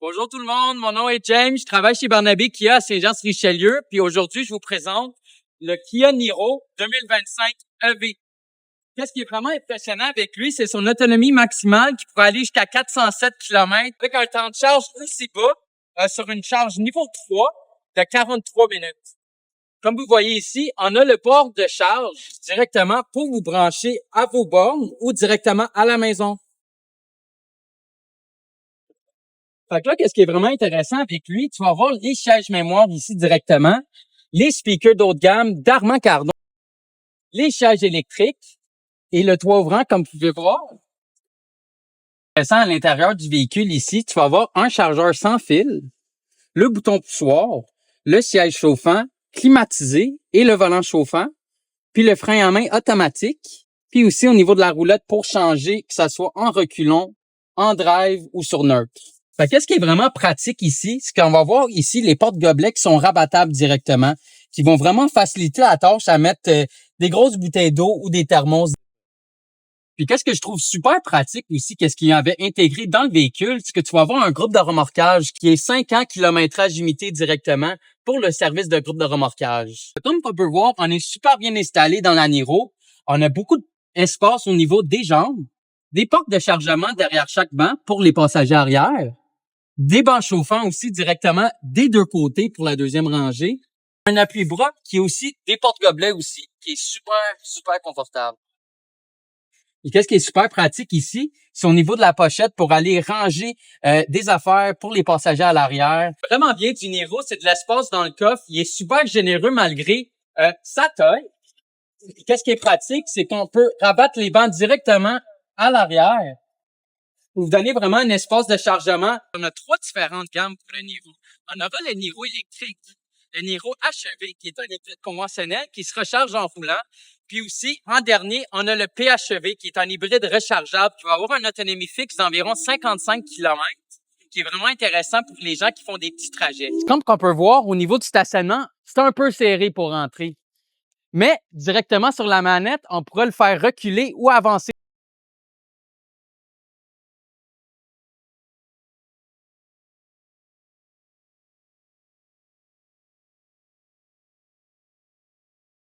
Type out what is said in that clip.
Bonjour tout le monde, mon nom est James, je travaille chez Barnabé Kia à Saint-Jean-sur-Richelieu, puis aujourd'hui je vous présente le Kia Niro 2025 EV. Qu'est-ce qui est vraiment impressionnant avec lui, c'est son autonomie maximale qui pourrait aller jusqu'à 407 km avec un temps de charge aussi bas sur une charge niveau 3 de 43 minutes. Comme vous voyez ici, on a le port de charge directement pour vous brancher à vos bornes ou directement à la maison. Fait que là, qu'est-ce qui est vraiment intéressant avec lui, tu vas avoir les sièges mémoire ici directement, les speakers d'haut de gamme d'Armand Cardon, les sièges électriques et le toit ouvrant, comme vous pouvez voir. Intéressant à l'intérieur du véhicule ici, tu vas avoir un chargeur sans fil, le bouton poussoir, le siège chauffant, climatisé et le volant chauffant, puis le frein à main automatique, puis aussi au niveau de la roulette pour changer, que ça soit en reculons, en drive ou sur neutre. Fait qu'est-ce qui est vraiment pratique ici, c'est qu'on va voir ici les porte-gobelets qui sont rabattables directement, qui vont vraiment faciliter la tâche à mettre des grosses bouteilles d'eau ou des thermos. Puis qu'est-ce que je trouve super pratique aussi, qu'est-ce qu'il y avait intégré dans le véhicule, c'est que tu vas avoir un groupe de remorquage qui est 5 ans kilométrage limité directement pour le service de groupe de remorquage. Comme on peut voir, on est super bien installé dans la Niro. On a beaucoup d'espace au niveau des jambes, des portes de chargement derrière chaque banc pour les passagers arrière, des bancs chauffants aussi directement des deux côtés pour la deuxième rangée, un appui-bras qui est aussi des porte-gobelets aussi, qui est super confortable. Et qu'est-ce qui est super pratique ici, c'est au niveau de la pochette pour aller ranger des affaires pour les passagers à l'arrière. Vraiment bien du Niro, c'est de l'espace dans le coffre. Il est super généreux malgré sa taille. Et qu'est-ce qui est pratique, c'est qu'on peut rabattre les bancs directement à l'arrière pour vous donner vraiment un espace de chargement. On a 3 différentes gammes pour le Niro. On aura le Niro électrique, le Niro HEV, qui est un hybride conventionnel qui se recharge en roulant. Puis aussi, en dernier, on a le PHEV, qui est un hybride rechargeable, qui va avoir une autonomie fixe d'environ 55 km, qui est vraiment intéressant pour les gens qui font des petits trajets. Comme qu'on peut voir, au niveau du stationnement, c'est un peu serré pour rentrer. Mais directement sur la manette, on pourra le faire reculer ou avancer.